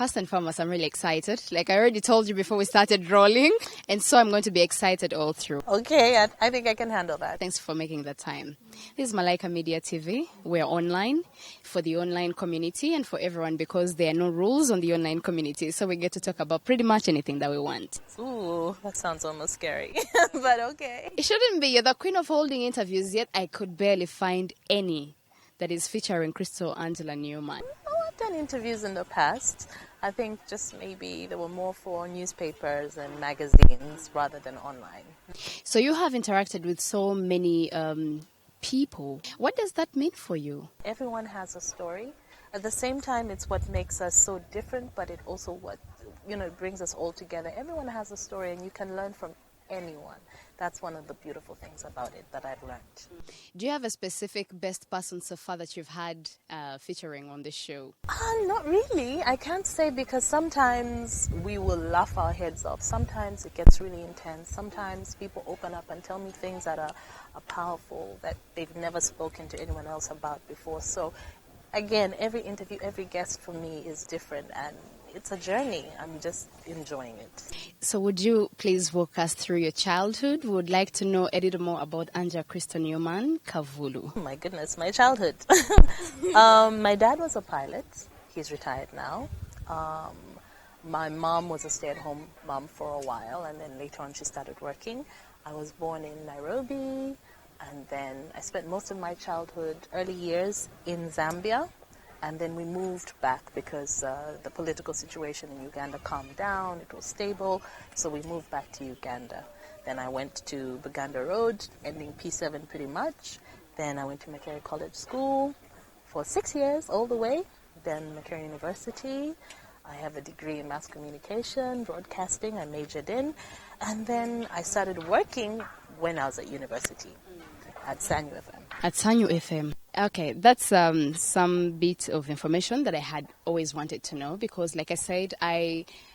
first and foremost, I'm really excited. Like I already told you before we started rolling, and so I'm going to be excited all through. Okay, I think I can handle that. Thanks for making the time. This is Malaika Media TV. We're online for the online community and for everyone because there are no rules on the online community. So we get to talk about pretty much anything that we want. Ooh, that sounds almost scary, but okay. It shouldn't be. You're the queen of holding interviews, yet I could barely find any that is featuring Crystal Angella Newman. Oh, I've done interviews in the past. I think just maybe they were more for newspapers and magazines rather than online. So you have interacted with so many people. What does that mean for you? Everyone has a story. At the same time, it's what makes us so different, but it also what, it brings us all together. Everyone has a story and you can learn from anyone. That's one of the beautiful things about it that I've learned. Do you have a specific best person so far that you've had featuring on the show? Not really. I can't say because sometimes we will laugh our heads off. Sometimes it gets really intense. Sometimes people open up and tell me things that are powerful that they've never spoken to anyone else about before. So again, every interview, every guest for me is different and it's a journey. I'm just enjoying it. So would you please walk us through your childhood? We would like to know a little more about Angella Newman-Kavulu. Oh my goodness, my childhood. My dad was a pilot. He's retired now. My mom was a stay-at-home mom for a while, and then later on she started working. I was born in Nairobi, and then I spent most of my childhood, early years in Zambia. And then we moved back because the political situation in Uganda calmed down, it was stable, so we moved back to Uganda. Then I went to Buganda Road, ending P7 pretty much. Then I went to Makerere College School for 6 years, all the way. Then Makerere University. I have a degree in mass communication, broadcasting, I majored in. And then I started working when I was at university at Sanyu FM. At Sanyu FM. Okay, that's some bit of information that I had always wanted to know because, like I said,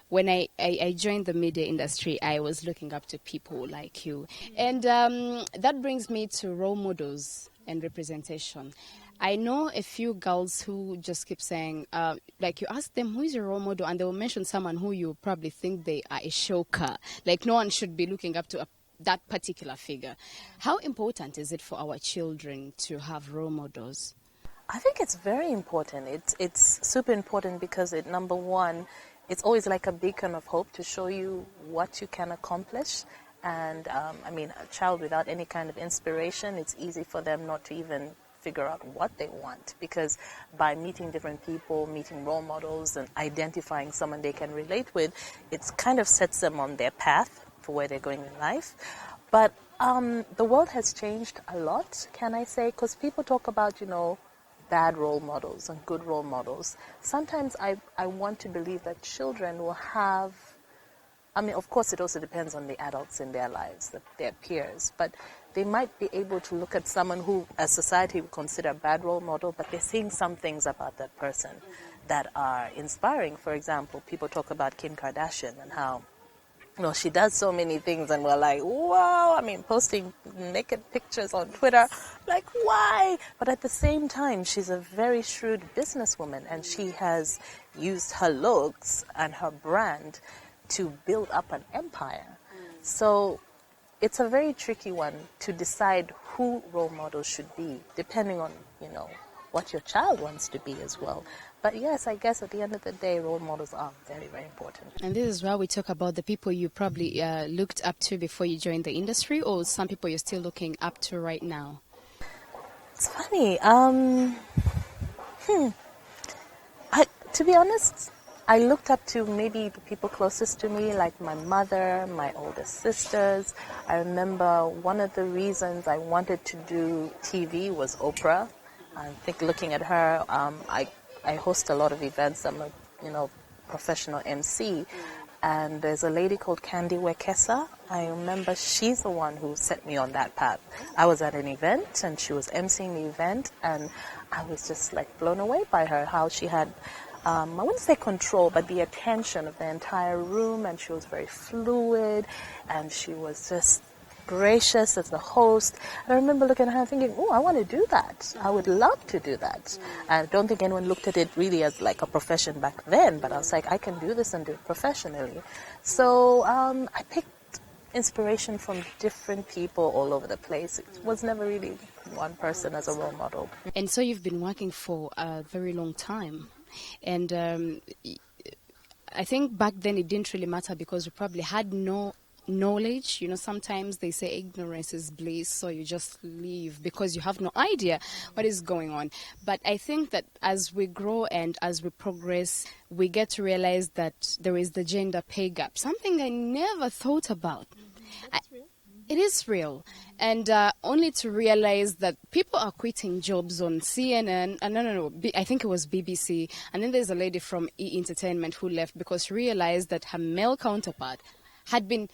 when I joined the media industry, I was looking up to people like you. And that brings me to role models and representation. I know a few girls who just keep saying, like you ask them, who is your role model? And they will mention someone who you probably think they are a shocker. Like no one should be looking up to that particular figure. How important is it for our children to have role models? I think it's very important. It's super important because number one, it's always like a beacon of hope to show you what you can accomplish. And a child without any kind of inspiration, it's easy for them not to even figure out what they want, because by meeting different people, meeting role models and identifying someone they can relate with, it kind of sets them on their path for where they're going in life. But the world has changed a lot, can I say, because people talk about, bad role models and good role models. Sometimes I want to believe that children will have, of course it also depends on the adults in their lives, their peers, but they might be able to look at someone who, as society, would consider a bad role model, but they're seeing some things about that person that are inspiring. For example, people talk about Kim Kardashian and how she does so many things, and we're like, wow, posting naked pictures on Twitter, like, why? But at the same time, she's a very shrewd businesswoman, and she has used her looks and her brand to build up an empire. So it's a very tricky one to decide who role models should be, depending on, what your child wants to be as well. But yes, I guess at the end of the day, role models are very, very important. And this is why we talk about the people you probably looked up to before you joined the industry, or some people you're still looking up to right now. It's funny. To be honest, I looked up to maybe the people closest to me, like my mother, my older sisters. I remember one of the reasons I wanted to do TV was Oprah. I think looking at her, I host a lot of events. I'm a, professional MC. And there's a lady called Candy Wekesa. I remember she's the one who set me on that path. I was at an event and she was emceeing the event, and I was just like blown away by her, how she had, I wouldn't say control, but the attention of the entire room, and she was very fluid, and she was just gracious as the host. And I remember looking at her thinking, oh, I want to do that. I would love to do that. I don't think anyone looked at it really as like a profession back then, but I was like, I can do this and do it professionally. So I picked inspiration from different people all over the place. It was never really one person as a role model. And so you've been working for a very long time. And I think back then it didn't really matter because we probably had no knowledge. You know, sometimes they say ignorance is bliss, so you just leave because you have no idea what is going on. But I think that as we grow and as we progress, we get to realize that there is the gender pay gap, something I never thought about. It is real. And only to realize that people are quitting jobs on CNN, I think it was BBC, and then there's a lady from E! Entertainment who left because she realized that her male counterpart had been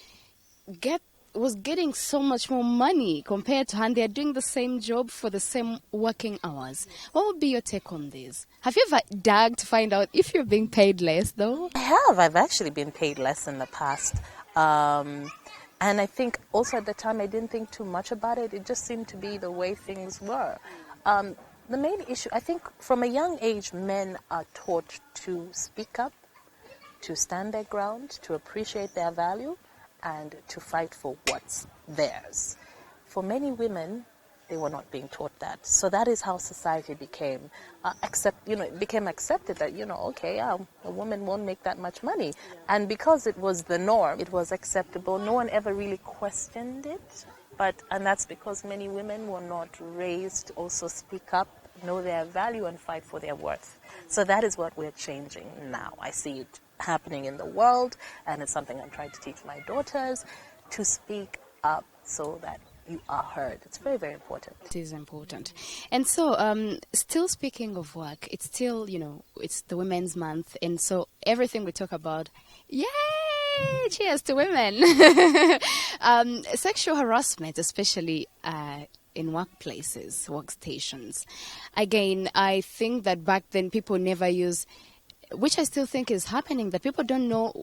was getting so much more money compared to her, and they're doing the same job for the same working hours. What would be your take on this? Have you ever dug to find out if you're being paid less, though? I have. I've actually been paid less in the past. And I think also at the time I didn't think too much about it. It just seemed to be the way things were. The main issue, I think from a young age, men are taught to speak up, to stand their ground, to appreciate their value, and to fight for what's theirs. For many women, they were not being taught that. So that is how society became it became accepted that, okay, a woman won't make that much money. Yeah. And because it was the norm, it was acceptable. No one ever really questioned it. And that's because many women were not raised to also speak up, know their value, and fight for their worth. So that is what we're changing now. I see it happening in the world, and it's something I'm trying to teach my daughters, to speak up so that you are heard. It's very, very important. It is important. And so, still speaking of work, it's still, it's the Women's Month, and so everything we talk about, yay! Cheers to women! Sexual harassment, especially in workplaces, workstations. Again, I think that back then people never use, which I still think is happening, that people don't know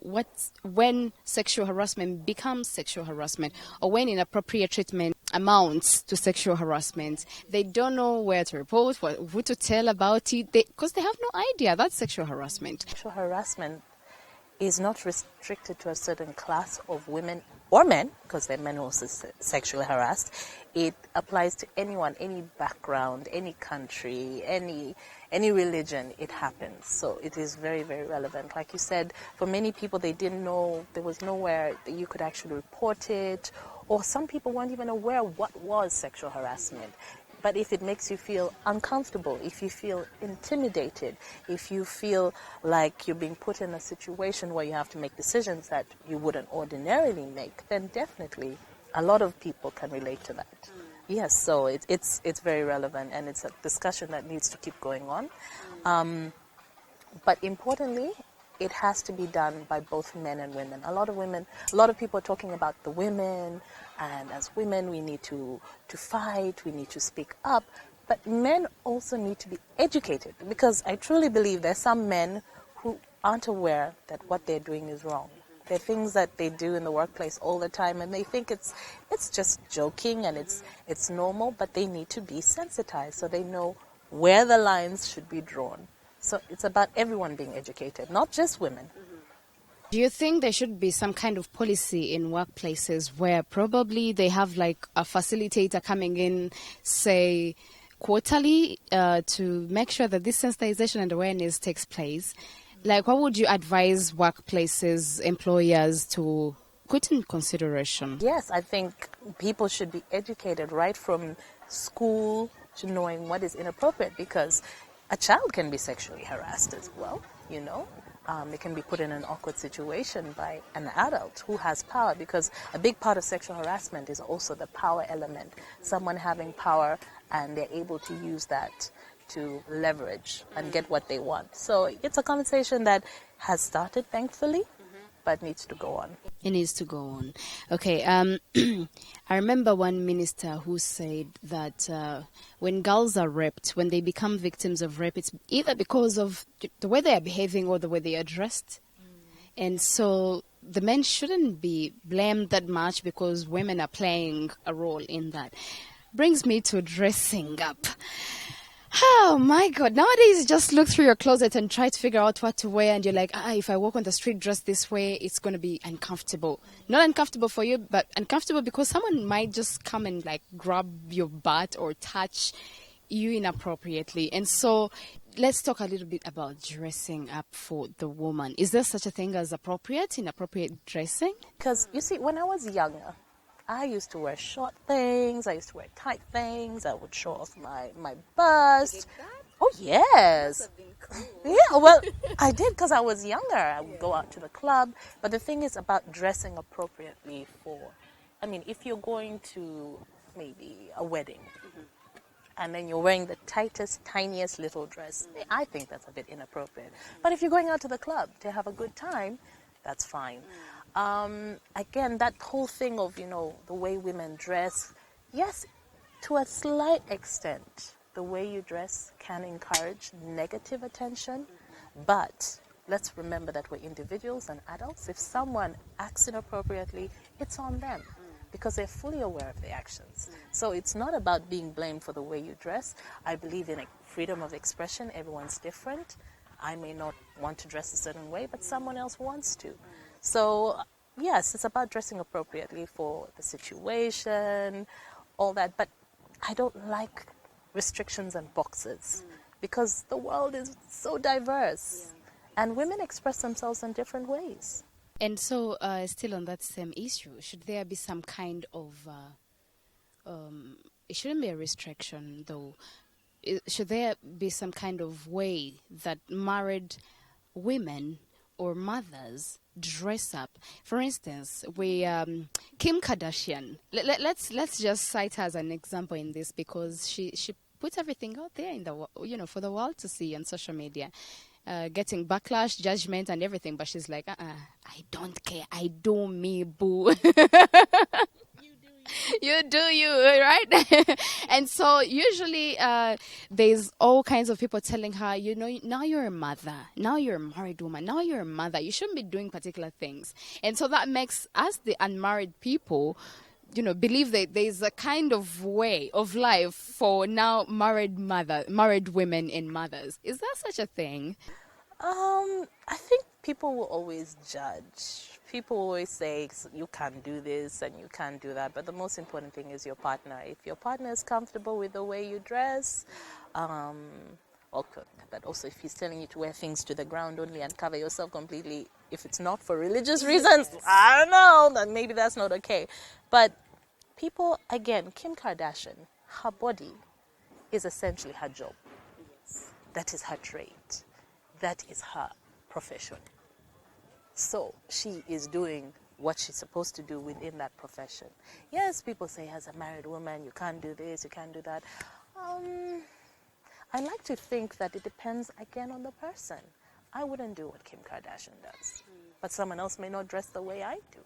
when sexual harassment becomes sexual harassment or when inappropriate treatment amounts to sexual harassment. They don't know where to report, who to tell about it, because they have no idea that's sexual harassment. Sexual harassment is not restricted to a certain class of women or men, because they're men also sexually harassed. It applies to anyone, any background, any country, any religion. It happens. So it is very, very relevant. Like you said, for many people, they didn't know, there was nowhere that you could actually report it, or some people weren't even aware what was sexual harassment. But if it makes you feel uncomfortable, if you feel intimidated, if you feel like you're being put in a situation where you have to make decisions that you wouldn't ordinarily make, then definitely a lot of people can relate to that. Yes, so it's very relevant, and it's a discussion that needs to keep going on. But importantly, it has to be done by both men and women. A lot of people are talking about the women, and as women we need to fight, we need to speak up. But men also need to be educated, because I truly believe there's some men who aren't aware that what they're doing is wrong. There are things that they do in the workplace all the time, and they think it's just joking and it's normal, but they need to be sensitized so they know where the lines should be drawn. So it's about everyone being educated, not just women. Do you think there should be some kind of policy in workplaces where probably they have like a facilitator coming in, say, quarterly to make sure that this sensitization and awareness takes place? Like, what would you advise workplaces, employers to put in consideration? Yes, I think people should be educated right from school to knowing what is inappropriate, because a child can be sexually harassed as well, It can be put in an awkward situation by an adult who has power, because a big part of sexual harassment is also the power element. Someone having power and they're able to use that to leverage and get what they want. So it's a conversation that has started, thankfully, but needs to go on. It needs to go on. Okay. I remember one minister who said that when girls are raped, when they become victims of rape, it's either because of the way they are behaving or the way they are dressed. And so the men shouldn't be blamed that much because women are playing a role in that. Brings me to dressing up. Oh my God. Nowadays, you just look through your closet and try to figure out what to wear. And you're like, if I walk on the street dressed this way, it's going to be uncomfortable. Not uncomfortable for you, but uncomfortable because someone might just come and like grab your butt or touch you inappropriately. And so let's talk a little bit about dressing up for the woman. Is there such a thing as inappropriate dressing? Because, you see, when I was younger, I used to wear short things. I used to wear tight things. I would show off my bust. You did that? Oh, yes. That would have been cool. Yeah, well, I did because I was younger. I would go out to the club. But the thing is about dressing appropriately for, I mean, if you're going to maybe a wedding, and then you're wearing the tightest, tiniest little dress, I think that's a bit inappropriate. But if you're going out to the club to have a good time, that's fine. Again, that whole thing of, the way women dress, yes, to a slight extent, the way you dress can encourage negative attention, but let's remember that we're individuals and adults. If someone acts inappropriately, it's on them because they're fully aware of their actions. So it's not about being blamed for the way you dress. I believe in freedom of expression. Everyone's different. I may not want to dress a certain way, but someone else wants to. So, yes, it's about dressing appropriately for the situation, all that. But I don't like restrictions and boxes because the world is so diverse. And women express themselves in different ways. And so, still on that same issue, should there be some kind of, it shouldn't be a restriction though, should there be some kind of way that married women or mothers dress up? For instance, Kim Kardashian, let's just cite her as an example in this because she puts everything out there in the for the world to see on social media. Getting backlash, judgment, and everything, but she's like, I don't care. I do me, boo. You do you, right? And so usually there's all kinds of people telling her, now you're a mother. Now you're a married woman. Now you're a mother. You shouldn't be doing particular things. And so that makes us, the unmarried people, believe that there's a kind of way of life for now married women and mothers. Is there such a thing? I think people will always judge. People always say you can't do this and you can't do that. But the most important thing is your partner. If your partner is comfortable with the way you dress, but also if he's telling you to wear things to the ground only and cover yourself completely, if it's not for religious reasons, I don't know, then maybe that's not okay. But people, again, Kim Kardashian, her body is essentially her job. Yes. That is her trade. That is her profession. So she is doing what she's supposed to do within that profession. Yes, people say as a married woman, you can't do this, you can't do that. I like to think that it depends, again, on the person. I wouldn't do what Kim Kardashian does, but someone else may not dress the way I do.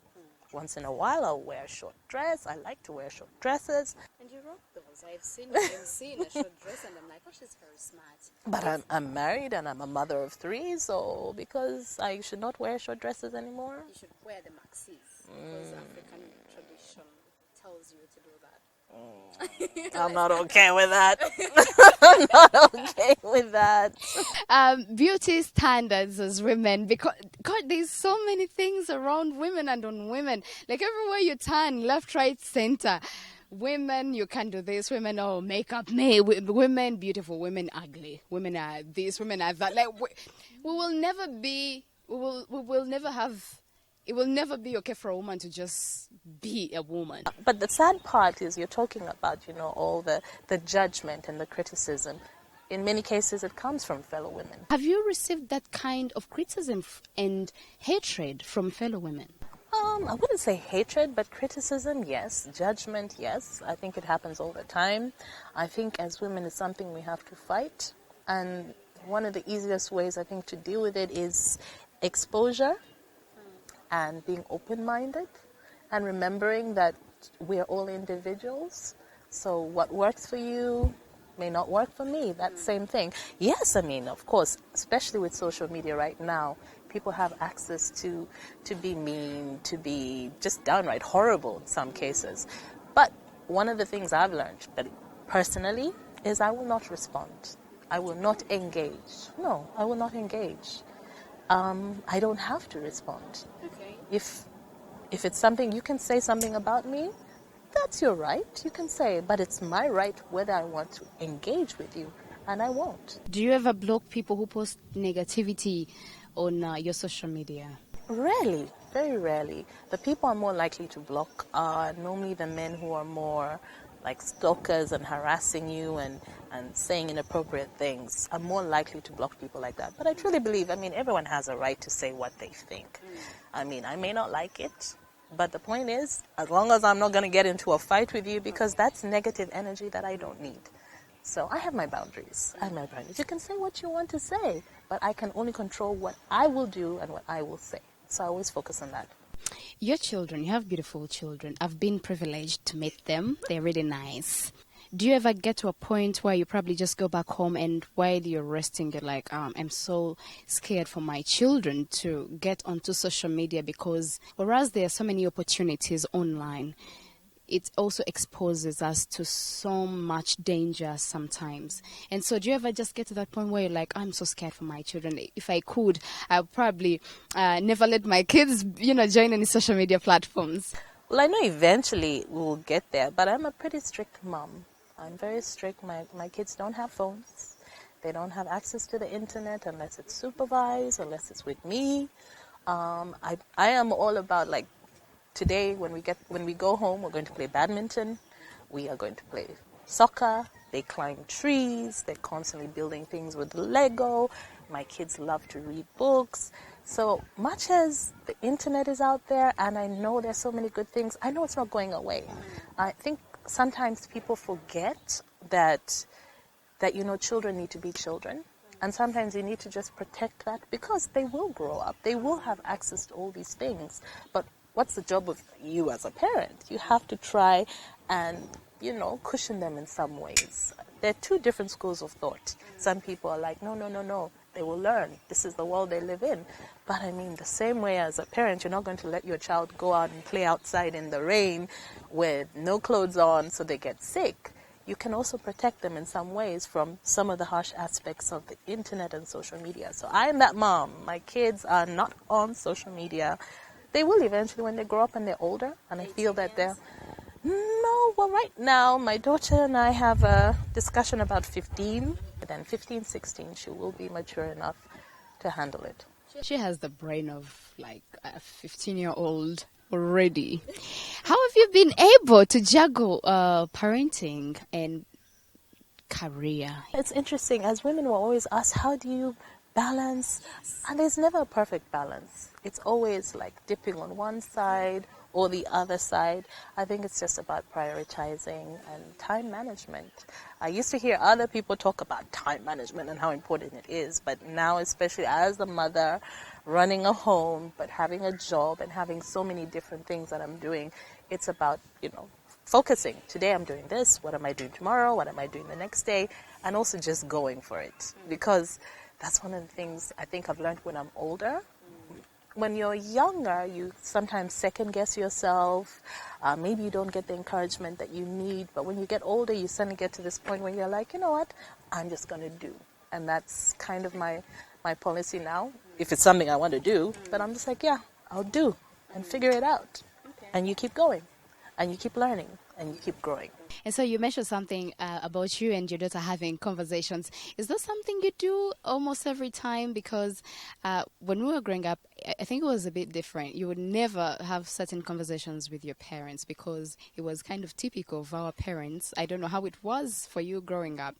Once in a while, I'll wear a short dress. I like to wear short dresses. And you rock those. I've seen you in a short dress, and I'm like, oh, she's very smart. But I'm married, and I'm a mother of 3, so because I should not wear short dresses anymore. You should wear the maxis, because African tradition tells you to do that. I'm not okay with that. I'm not okay with that. Beauty standards as women, because God, there's so many things around women and on women. Like everywhere you turn, left, right, center. Women, you can't do this. Women, makeup, women, beautiful. Women, ugly. Women are this. Women are that. Like we will never be. We will never have. It will never be okay for a woman to just be a woman. But the sad part is you're talking about, all the judgment and the criticism. In many cases, it comes from fellow women. Have you received that kind of criticism and hatred from fellow women? I wouldn't say hatred, but criticism, yes. Judgment, yes. I think it happens all the time. I think as women, it's something we have to fight. And one of the easiest ways, I think, to deal with it is exposure. And being open-minded and remembering that we're all individuals. So what works for you may not work for me. That same thing. Yes, of course, especially with social media right now, people have access to be mean, to be just downright horrible in some cases. But one of the things I've learned, but personally, is I will not respond. I will not engage. No, I will not engage. I don't have to respond. Okay. If it's something, you can say something about me, that's your right. You can say, but it's my right whether I want to engage with you, and I won't. Do you ever block people who post negativity on your social media? Rarely, very rarely. The people I'm more likely to block are normally the men who are more like stalkers and harassing you and saying inappropriate things. I'm more likely to block people like that. But I truly believe, everyone has a right to say what they think. I may not like it, but the point is, as long as I'm not going to get into a fight with you, because that's negative energy that I don't need. So I have my boundaries. You can say what you want to say, but I can only control what I will do and what I will say. So I always focus on that. Your children, you have beautiful children. I've been privileged to meet them. They're really nice. Do you ever get to a point where you probably just go back home and while you're resting, you're like, I'm so scared for my children to get onto social media because whereas there are so many opportunities online, it also exposes us to so much danger sometimes. And so do you ever just get to that point where you're like, I'm so scared for my children. If I could, I'd probably never let my kids, join any social media platforms. Well, I know eventually we'll get there, but I'm a pretty strict mom. I'm very strict. My kids don't have phones. They don't have access to the internet unless it's supervised, unless it's with me. I am all about, like, today when we go home, we're going to play badminton. We are going to play soccer. They climb trees. They're constantly building things with Lego. My kids love to read books. So much as the internet is out there, and I know there's so many good things, I know it's not going away. I think sometimes people forget that children need to be children. And sometimes you need to just protect that because they will grow up. They will have access to all these things. But what's the job of you as a parent? You have to try and, cushion them in some ways. There are two different schools of thought. Some people are like, no. They will learn. This is the world they live in. But the same way as a parent, you're not going to let your child go out and play outside in the rain with no clothes on so they get sick. You can also protect them in some ways from some of the harsh aspects of the internet and social media. So I am that mom. My kids are not on social media. They will eventually when they grow up and they're older, and I feel that they're... No, well, right now, my daughter and I have a discussion about 15. Then 15, 16, she will be mature enough to handle it. She has the brain of, like, a 15-year-old already. How have you been able to juggle parenting and career? It's interesting. As women, we're always asked, how do you balance? And there's never a perfect balance. It's always like dipping on one side or the other side. I think it's just about prioritizing and time management. I used to hear other people talk about time management and how important it is, but now, especially as a mother, running a home, but having a job and having so many different things that I'm doing, it's about, focusing. Today I'm doing this, what am I doing tomorrow, what am I doing the next day, and also just going for it. Because that's one of the things I think I've learned when I'm older. When you're younger, you sometimes second-guess yourself. Maybe you don't get the encouragement that you need. But when you get older, you suddenly get to this point where you're like, you know what, I'm just going to do. And that's kind of my policy now, if it's something I want to do. But I'm just like, yeah, I'll do and figure it out. Okay. And you keep going. And you keep learning. And you keep growing. And so you mentioned something about you and your daughter having conversations. Is that something you do almost every time? Because when we were growing up, I think it was a bit different. You would never have certain conversations with your parents because it was kind of typical of our parents. I don't know how it was for you growing up.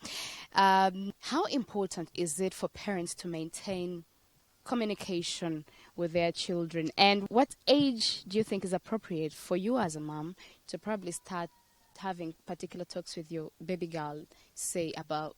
How important is it for parents to maintain communication with their children? And what age do you think is appropriate for you as a mom to probably start having particular talks with your baby girl, say about,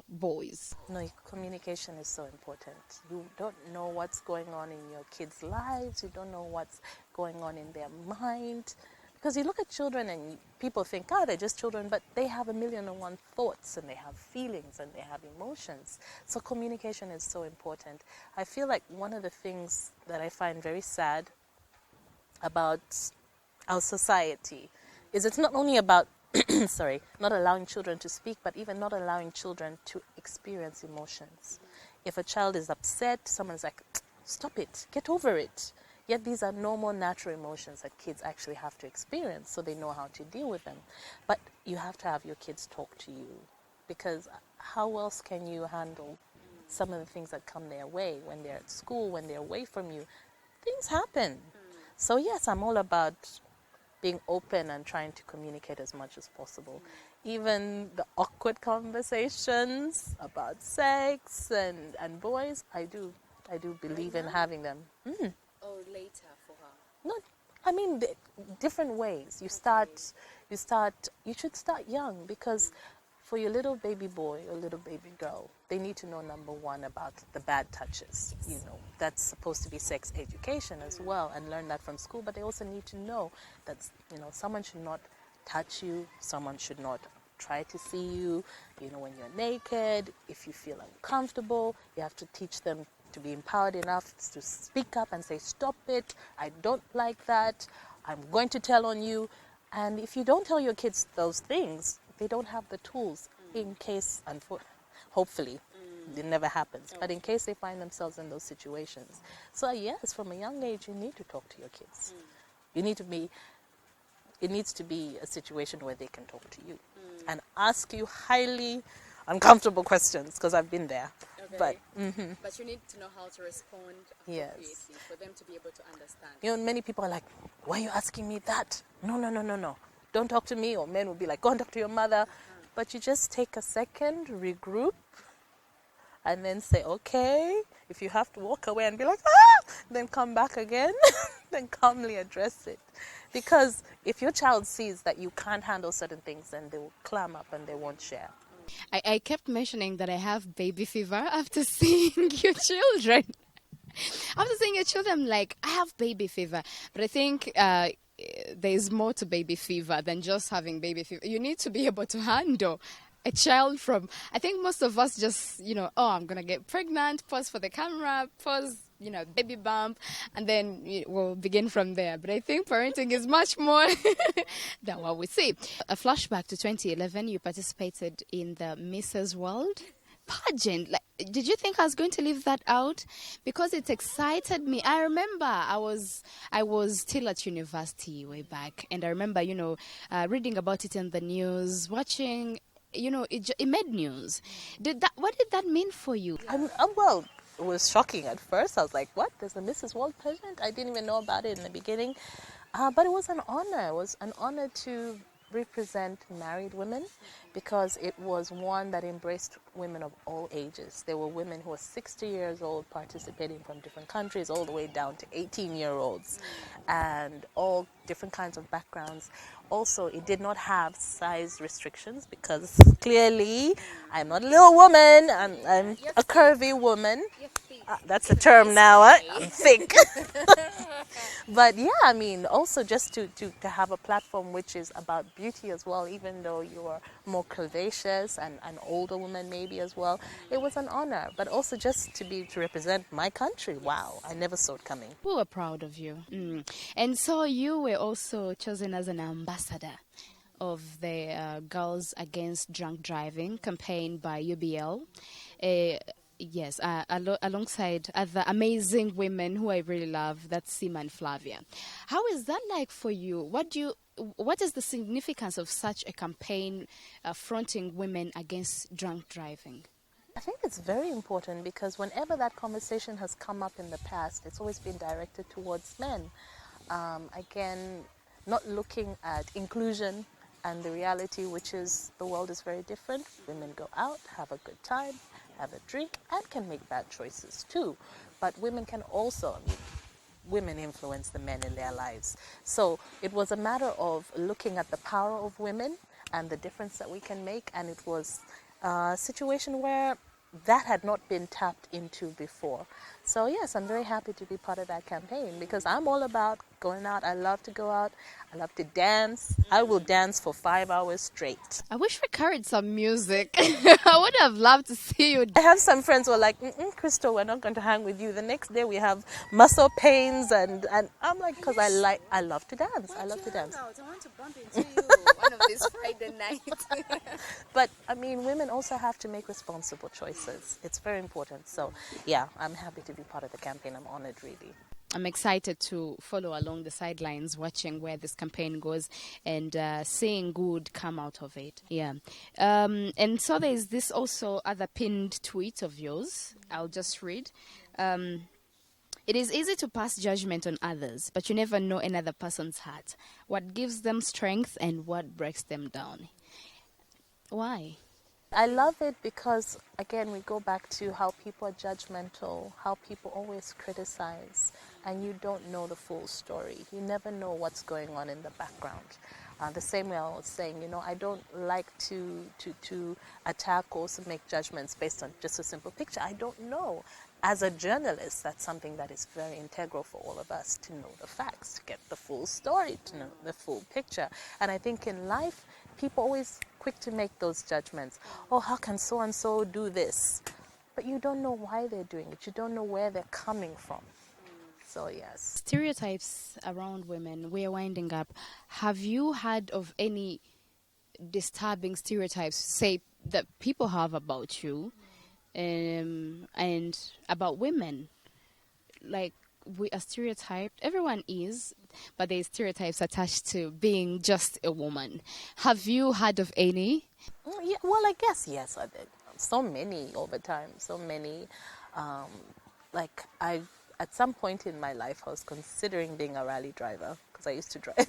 boys? No, communication is so important. You don't know what's going on in your kids' lives. You don't know what's going on in their mind. Because you look at children and people think, oh, they're just children, but they have 1,000,001 thoughts and they have feelings and they have emotions. So communication is so important. I feel like one of the things that I find very sad about our society is it's not only about sorry, not allowing children to speak, but even not allowing children to experience emotions. If a child is upset, someone's like, stop it, get over it. Yet these are normal, natural emotions that kids actually have to experience, so they know how to deal with them. But you have to have your kids talk to you, because how else can you handle some of the things that come their way when they're at school, when they're away from you? Things happen. So yes, I'm all about being open and trying to communicate as much as possible. Even the awkward conversations about sex and boys, I do believe in having them. Or later for her? Not, I mean, different ways. You should start young, because for your little baby boy or little baby girl, they need to know, number one, about the bad touches. You know, that's supposed to be sex education as well, and learn that from school. But they also need to know that, you know, someone should not touch you, someone should not try to see you, you know, when you're naked. If you feel uncomfortable, you have to teach them to be empowered enough to speak up and say, stop it, I don't like that, I'm going to tell on you. And if you don't tell your kids those things, they don't have the tools in case, hopefully, it never happens, but in case they find themselves in those situations. So yes, from a young age, you need to talk to your kids. It needs to be a situation where they can talk to you and ask you highly uncomfortable questions, because I've been there. Okay. But you need to know how to respond appropriately for them to be able to understand. You know, many people are like, why are you asking me that? No. Don't talk to me. Or men will be like, go and talk to your mother. But you just take a second, regroup, and then say, okay. If you have to walk away and be like, then come back again, then calmly address it. Because if your child sees that you can't handle certain things, then they will clam up and they won't share. I kept mentioning that I have baby fever after seeing your children. After seeing your children, I'm like, I have baby fever. But I think there's more to baby fever than just having baby fever. You need to be able to handle a child from, I think most of us just, you know, I'm going to get pregnant, pause for the camera, pause, you know, baby bump, and then we'll begin from there. But I think parenting is much more than what we see. A flashback to 2011, you participated in the Mrs. World pageant. Like, did you think I was going to leave that out? Because it excited me. I remember I was still at university way back, and I remember, you know, reading about it in the news, watching, you know, it made news. What did that mean for you? Well, it was shocking at first. I was like, what? There's a Mrs. World pageant? I didn't even know about it in the beginning. But it was an honor. It was an honor to represent married women, because it was one that embraced women of all ages. There were women who were 60 years old participating from different countries, all the way down to 18-year-olds, and all different kinds of backgrounds. Also, it did not have size restrictions, because clearly I'm not a little woman, I'm a curvy woman. That's a term now, I'm thick. But yeah, I mean, also just to have a platform which is about beauty as well, even though you're more curvaceous and an older woman maybe as well, it was an honor. But also just to represent my country. Wow, I never saw it coming. We were proud of you. And so you were also chosen as an ambassador of the Girls Against Drunk Driving campaign by UBL. Yes, alongside other amazing women who I really love, that's Sima and Flavia. How is that like for you? What is the significance of such a campaign fronting women against drunk driving? I think it's very important, because whenever that conversation has come up in the past, it's always been directed towards men. Again, not looking at inclusion and the reality, which is the world is very different. Women go out, have a good time, have a drink, and can make bad choices too. But women can also, women influence the men in their lives. So it was a matter of looking at the power of women and the difference that we can make. And it was a situation where that had not been tapped into before. So yes, I'm very happy to be part of that campaign because I'm all about going out. I love to go out. I love to dance. I will dance for 5 hours straight. I wish we carried some music. I would have loved to see you. I have some friends who are like, Crystal, we're not going to hang with you. The next day we have muscle pains, and I'm like, because I love to dance. I love to dance. I want to bump into you one of these Friday nights. But I mean, women also have to make responsible choices. It's very important. So yeah, I'm happy to be part of the campaign. I'm honored, really. I'm excited to follow along the sidelines, watching where this campaign goes and seeing good come out of it. Yeah. And so there's this also other pinned tweet of yours. I'll just read. It is easy to pass judgment on others, but you never know another person's heart. What gives them strength and what breaks them down. Why? I love it because, again, we go back to how people are judgmental, how people always criticize, and you don't know the full story. You never know what's going on in the background. The same way I was saying, I don't like to attack or to make judgments based on just a simple picture. I don't know. As a journalist, that's something that is very integral for all of us, to know the facts, to get the full story, to know the full picture. And I think in life, people always quick to make those judgments. Oh, how can so-and-so do this? But you don't know why they're doing it. You don't know where they're coming from. So, yes. Stereotypes around women, we're winding up. Have you heard of any disturbing stereotypes, say, that people have about you and about women? Like, we are stereotyped. Everyone is, but there's stereotypes attached to being just a woman. Have you heard of any? Yeah, well, I guess, yes, I did. So many over time, so many. At some point in my life, I was considering being a rally driver because I used to drive.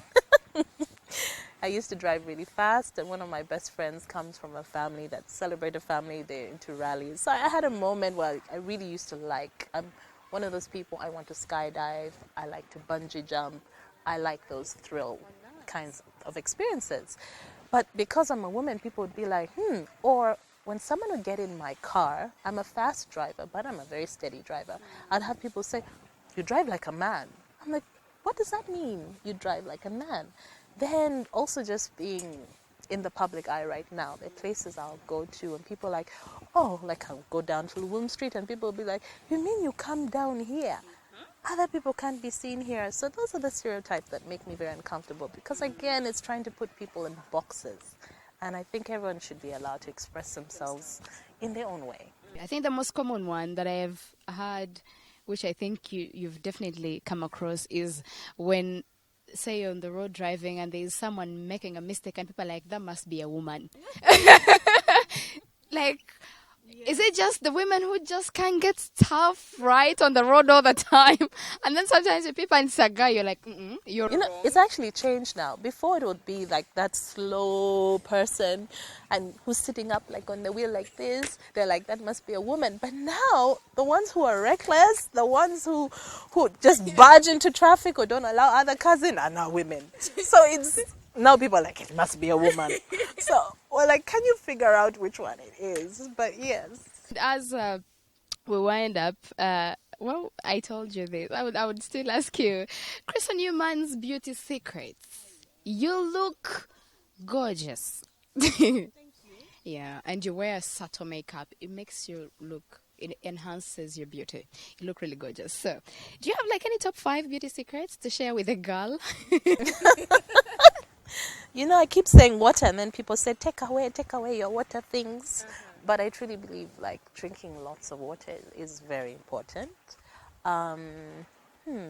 I used to drive really fast, and one of my best friends comes from a family that celebrate a family. They're into rallies. So I had a moment where I really used to I'm one of those people. I want to skydive. I like to bungee jump. I like those thrill kinds of experiences. But because I'm a woman, people would be like, or when someone would get in my car, I'm a fast driver, but I'm a very steady driver. I'd have people say, you drive like a man. I'm like, what does that mean, you drive like a man? Then also just being in the public eye right now, there are places I'll go to and people are like, oh, like I'll go down to Woom Street and people will be like, you mean you come down here? Other people can't be seen here. So those are the stereotypes that make me very uncomfortable because, again, it's trying to put people in boxes. And I think everyone should be allowed to express themselves in their own way. I think the most common one that I've heard, which I think you've definitely come across, is when, say, you're on the road driving and there's someone making a mistake and people are like, that must be a woman. Like, is it just the women who just can't get stuff right on the road all the time? And then sometimes the people in Saga, you're like, you're wrong. It's actually changed now. Before it would be like that slow person and who's sitting up like on the wheel like this. They're like, that must be a woman. But now the ones who are reckless, the ones who just barge into traffic or don't allow other cars in are now women. So it's now people are like, it must be a woman. So we're like, can you figure out which one it is? But yes. As we wind up, well, I told you this. I would still ask you, Crystal Newman's beauty secrets. You look gorgeous. Thank you. Yeah, and you wear subtle makeup. It makes you look, it enhances your beauty. You look really gorgeous. So, do you have like any top 5 beauty secrets to share with a girl? I keep saying water, and then people say, take away your water things. But I truly believe like drinking lots of water is very important.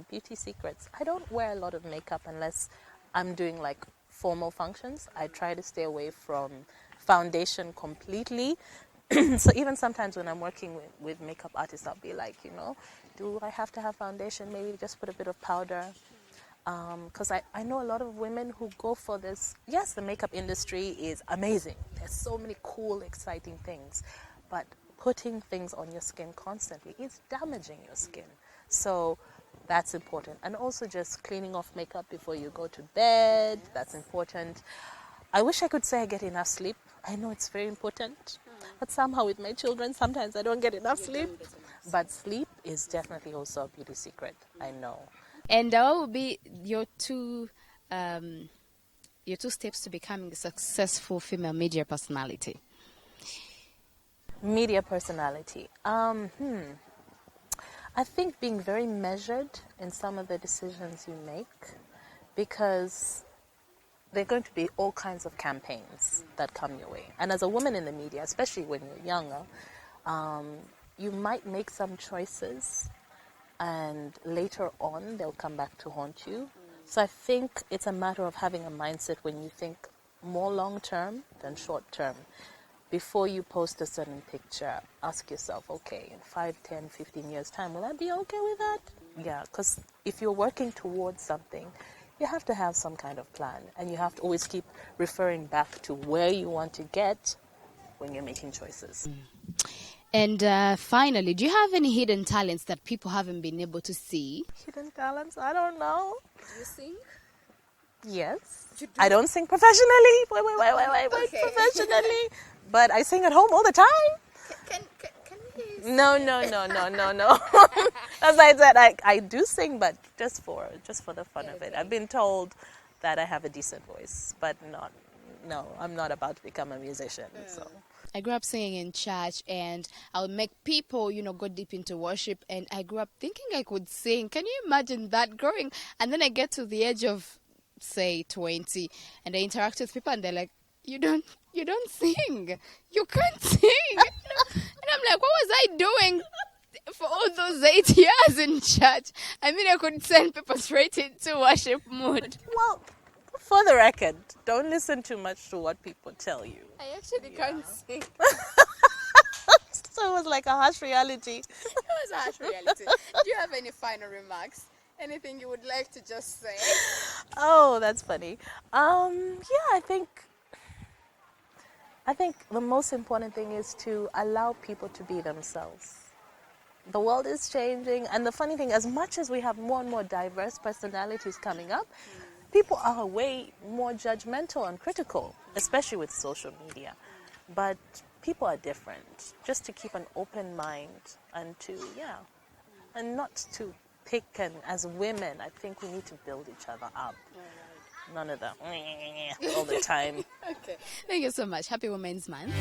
Beauty secrets. I don't wear a lot of makeup unless I'm doing like formal functions. I try to stay away from foundation completely. So even sometimes when I'm working with makeup artists, I'll be like, do I have to have foundation? Maybe just put a bit of powder. Because I know a lot of women who go for this. Yes, the makeup industry is amazing. There's so many cool, exciting things. But putting things on your skin constantly is damaging your skin. So that's important. And also just cleaning off makeup before you go to bed. That's important. I wish I could say I get enough sleep. I know it's very important. But somehow with my children, sometimes I don't get enough sleep. But sleep is definitely also a beauty secret, I know. And what would be your two steps to becoming a successful female media personality? Media personality. I think being very measured in some of the decisions you make, because there are going to be all kinds of campaigns that come your way. And as a woman in the media, especially when you're younger, you might make some choices and later on they'll come back to haunt you. So I think it's a matter of having a mindset when you think more long term than short term. Before you post a certain picture, ask yourself, okay, in 5, 10, 15 years' time, will I be okay with that? Yeah, because if you're working towards something, you have to have some kind of plan. And you have to always keep referring back to where you want to get when you're making choices. And finally, do you have any hidden talents that people haven't been able to see? Hidden talents? I don't know. Do you sing? Yes. I don't sing professionally. Wait. Okay. Professionally. But I sing at home all the time. Can we? No. As I said, I do sing, but just for the fun of it. I've been told that I have a decent voice, but I'm not about to become a musician. So I grew up singing in church, and I would make people, go deep into worship. And I grew up thinking I could sing. Can you imagine that growing? And then I get to the age of, say, 20, and I interact with people, and they're like, "You don't sing. You can't sing." And I'm like, "What was I doing for all those 8 years in church?" I mean, I could send people straight into worship mood. Well, for the record, don't listen too much to what people tell you. I actually can't sing. So it was like a harsh reality. It was a harsh reality. Do you have any final remarks? Anything you would like to just say? Oh, that's funny. I think the most important thing is to allow people to be themselves. The world is changing, and the funny thing, as much as we have more and more diverse personalities coming up, people are way more judgmental and critical, especially with social media. But people are different. Just to keep an open mind and not to pick, and as women, I think we need to build each other up. None of that all the time. Okay. Thank you so much. Happy Women's Month.